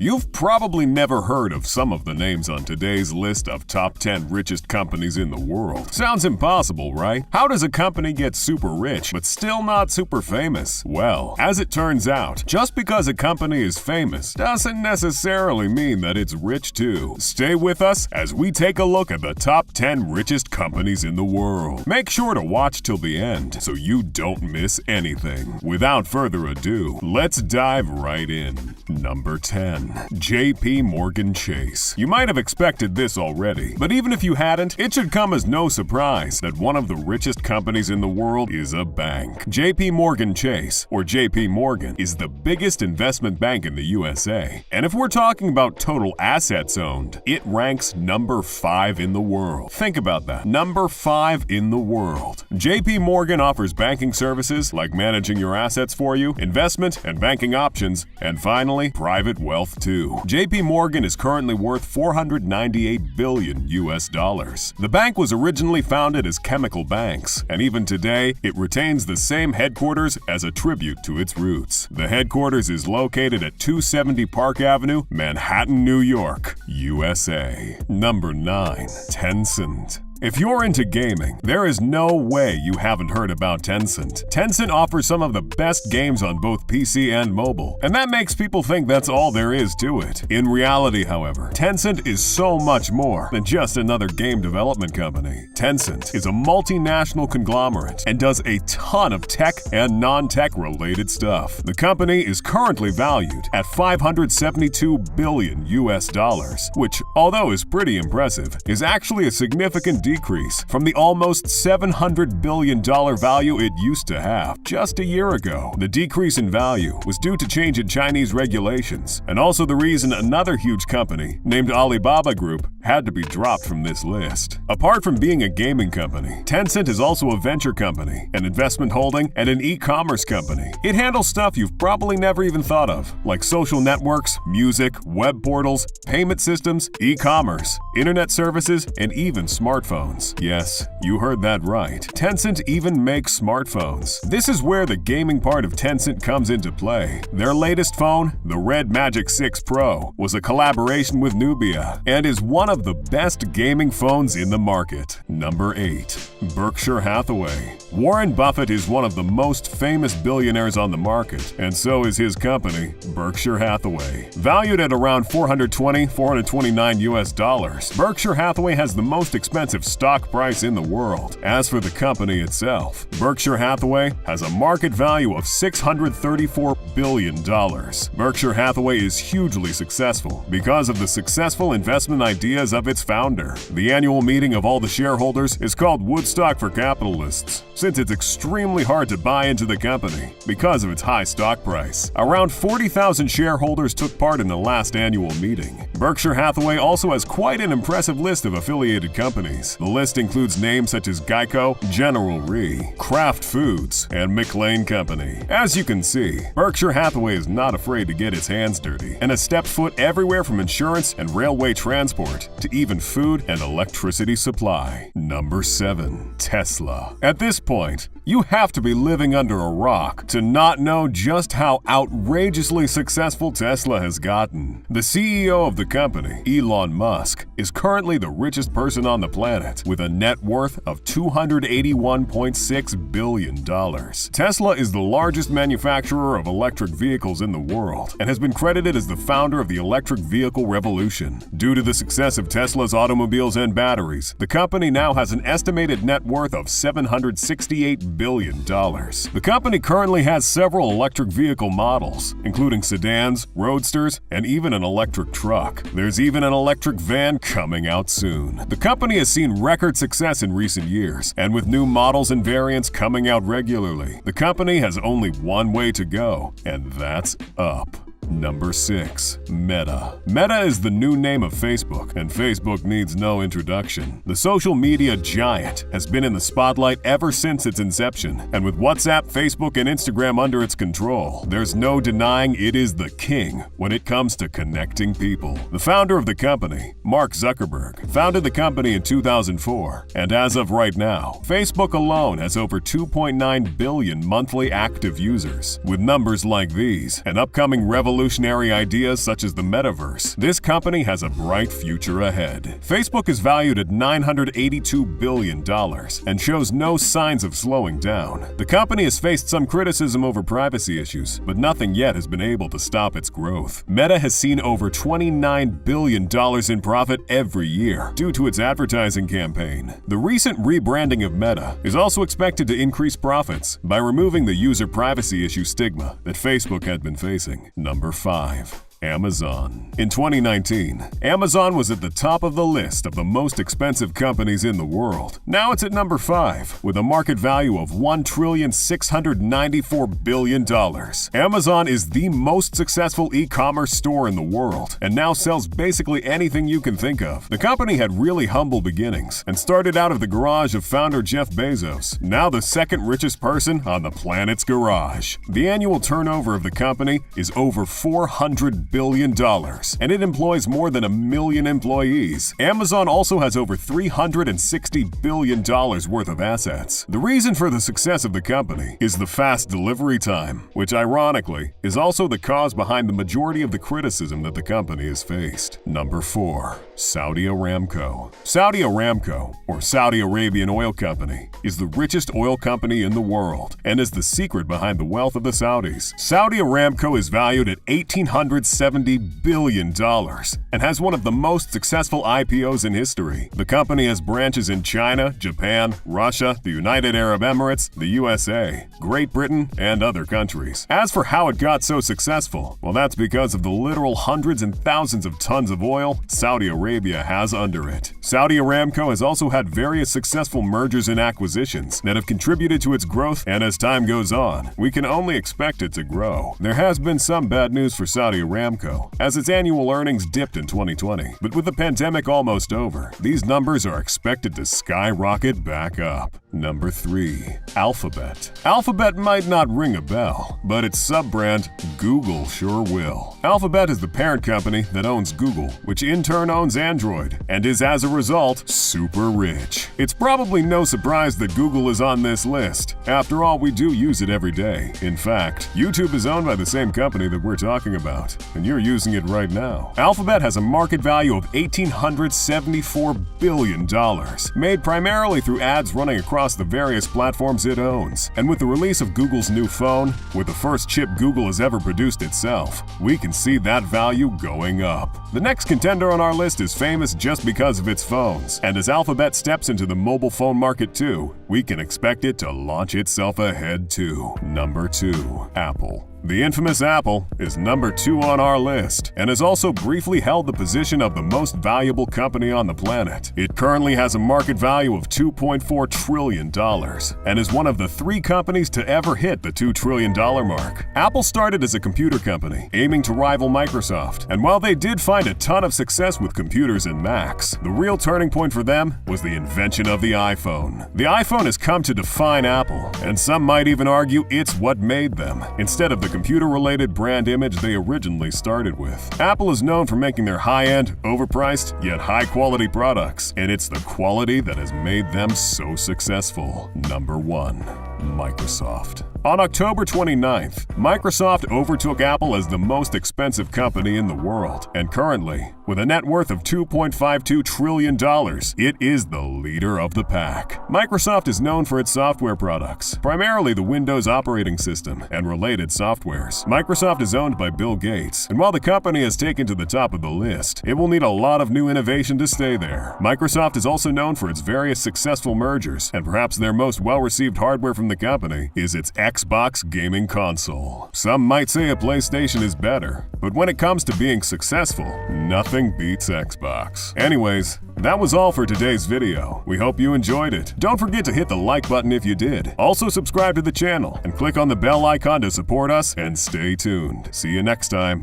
You've probably never heard of some of the names on today's list of top 10 richest companies in the world. Sounds impossible, right? How does a company get super rich but still not super famous? Well, as it turns out, just because a company is famous doesn't necessarily mean that it's rich too. Stay with us as we take a look at the top 10 richest companies in the world. Make sure to watch till the end so you don't miss anything. Without further ado, let's dive right in. Number 10. JP Morgan Chase. You might have expected this already, but even if you hadn't, it should come as no surprise that one of the richest companies in the world is a bank. JP Morgan Chase, or JP Morgan, is the biggest investment bank in the USA. And if we're talking about total assets owned, it ranks number 5 in the world. Think about that. Number 5 in the world. JP Morgan offers banking services like managing your assets for you, investment and banking options, and finally, private wealth too. JP Morgan is currently worth $498 billion US. The bank was originally founded as chemical banks, and even today, it retains the same headquarters as a tribute to its roots. The headquarters is located at 270 Park Avenue, Manhattan, New York, USA. Number 9. Tencent. If you're into gaming, there is no way you haven't heard about Tencent. Tencent offers some of the best games on both PC and mobile, and that makes people think that's all there is to it. In reality, however, Tencent is so much more than just another game development company. Tencent is a multinational conglomerate and does a ton of tech and non-tech related stuff. The company is currently valued at $572 billion US, which, although is pretty impressive, is actually a significant decrease from the almost $700 billion value it used to have just a year ago. The decrease in value was due to change in Chinese regulations, and also the reason another huge company named Alibaba Group had to be dropped from this list. Apart from being a gaming company, Tencent is also a venture company, an investment holding, and an e-commerce company. It handles stuff you've probably never even thought of, like social networks, music, web portals, payment systems, e-commerce, internet services, and even smartphones. Yes, you heard that right. Tencent even makes smartphones. This is where the gaming part of Tencent comes into play. Their latest phone, the Red Magic 6 Pro, was a collaboration with Nubia and is one of the best gaming phones in the market. Number 8. Berkshire Hathaway. Warren Buffett is one of the most famous billionaires on the market, and so is his company, Berkshire Hathaway. Valued at around $429 US, Berkshire Hathaway has the most expensive stock price in the world. As for the company itself, Berkshire Hathaway has a market value of $634 billion. Berkshire Hathaway is hugely successful because of the successful investment ideas of its founder. The annual meeting of all the shareholders is called Woodstock for capitalists, since it's extremely hard to buy into the company because of its high stock price. Around 40,000 shareholders took part in the last annual meeting. Berkshire Hathaway also has quite an impressive list of affiliated companies. The list includes names such as Geico, General Re, Kraft Foods, and McLane Company. As you can see, Berkshire Hathaway is not afraid to get its hands dirty and has stepped foot everywhere from insurance and railway transport to even food and electricity supply. Number 7. Tesla. At this point, you have to be living under a rock to not know just how outrageously successful Tesla has gotten. The CEO of the company, Elon Musk, is currently the richest person on the planet with a net worth of $281.6 billion. Tesla is the largest manufacturer of electric vehicles in the world and has been credited as the founder of the electric vehicle revolution. Due to the success of Tesla's automobiles and batteries, the company now has an estimated net worth of $768 billion. The company currently has several electric vehicle models, including sedans, roadsters, and even an electric truck. There's even an electric van coming out soon. The company has seen record success in recent years, and with new models and variants coming out regularly, the company has only one way to go, and that's up. Number 6. Meta. Meta is the new name of Facebook, and Facebook needs no introduction. The social media giant has been in the spotlight ever since its inception, and with WhatsApp, Facebook, and Instagram under its control, there's no denying it is the king when it comes to connecting people. The founder of the company, Mark Zuckerberg, founded the company in 2004, and as of right now, Facebook alone has over 2.9 billion monthly active users. With numbers like these, an upcoming revolution revolutionary ideas such as the metaverse, this company has a bright future ahead. Facebook is valued at $982 billion and shows no signs of slowing down. The company has faced some criticism over privacy issues, but nothing yet has been able to stop its growth. Meta has seen over $29 billion in profit every year due to its advertising campaign. The recent rebranding of Meta is also expected to increase profits by removing the user privacy issue stigma that Facebook had been facing. Number 5. Amazon. In 2019, Amazon was at the top of the list of the most expensive companies in the world. Now it's at number 5, with a market value of $1,694 billion. Amazon is the most successful e-commerce store in the world, and now sells basically anything you can think of. The company had really humble beginnings, and started out of the garage of founder Jeff Bezos, now the second richest person on the planet's garage. The annual turnover of the company is over $400 billion, and it employs more than 1 million employees. Amazon also has over $360 billion worth of assets. The reason for the success of the company is the fast delivery time, which ironically is also the cause behind the majority of the criticism that the company has faced. Number 4. Saudi Aramco. Saudi Aramco, or Saudi Arabian Oil Company, is the richest oil company in the world and is the secret behind the wealth of the Saudis. Saudi Aramco is valued at $1,870 billion and has one of the most successful IPOs in history. The company has branches in China, Japan, Russia, the United Arab Emirates, the USA, Great Britain, and other countries. As for how it got so successful, well, that's because of the literal hundreds and thousands of tons of oil Saudi Arabia has under it. Saudi Aramco has also had various successful mergers and acquisitions that have contributed to its growth, and as time goes on, we can only expect it to grow. There has been some bad news for Saudi Aramco, as its annual earnings dipped in 2020. But with the pandemic almost over, these numbers are expected to skyrocket back up. Number 3. Alphabet. Alphabet might not ring a bell, but its sub-brand, Google, sure will. Alphabet is the parent company that owns Google, which in turn owns Android, and is as a result, super rich. It's probably no surprise that Google is on this list. After all, we do use it every day. In fact, YouTube is owned by the same company that we're talking about, and you're using it right now. Alphabet has a market value of $1,874 billion, made primarily through ads running across the various platforms it owns. And with the release of Google's new phone, with the first chip Google has ever produced itself, we can see that value going up. The next contender on our list is famous just because of its phones, and as Alphabet steps into the mobile phone market too, we can expect it to launch itself ahead too. Number 2. Apple. The infamous Apple is number 2 on our list and has also briefly held the position of the most valuable company on the planet. It currently has a market value of $2.4 trillion and is one of the 3 companies to ever hit the $2 trillion mark. Apple started as a computer company, aiming to rival Microsoft, and while they did find a ton of success with computers and Macs, the real turning point for them was the invention of the iPhone. The iPhone has come to define Apple, and some might even argue it's what made them, instead of the computer-related brand image they originally started with. Apple is known for making their high-end, overpriced, yet high-quality products, and it's the quality that has made them so successful. Number 1. Microsoft. On October 29th, Microsoft overtook Apple as the most expensive company in the world, and currently, with a net worth of $2.52 trillion, it is the leader of the pack. Microsoft is known for its software products, primarily the Windows operating system and related softwares. Microsoft is owned by Bill Gates, and while the company has taken to the top of the list, it will need a lot of new innovation to stay there. Microsoft is also known for its various successful mergers, and perhaps their most well-received hardware from the company is its Xbox gaming console. Some might say a PlayStation is better, but when it comes to being successful, nothing beats Xbox. Anyways, that was all for today's video. We hope you enjoyed it. Don't forget to hit the like button if you did. Also subscribe to the channel and click on the bell icon to support us, and stay tuned. See you next time.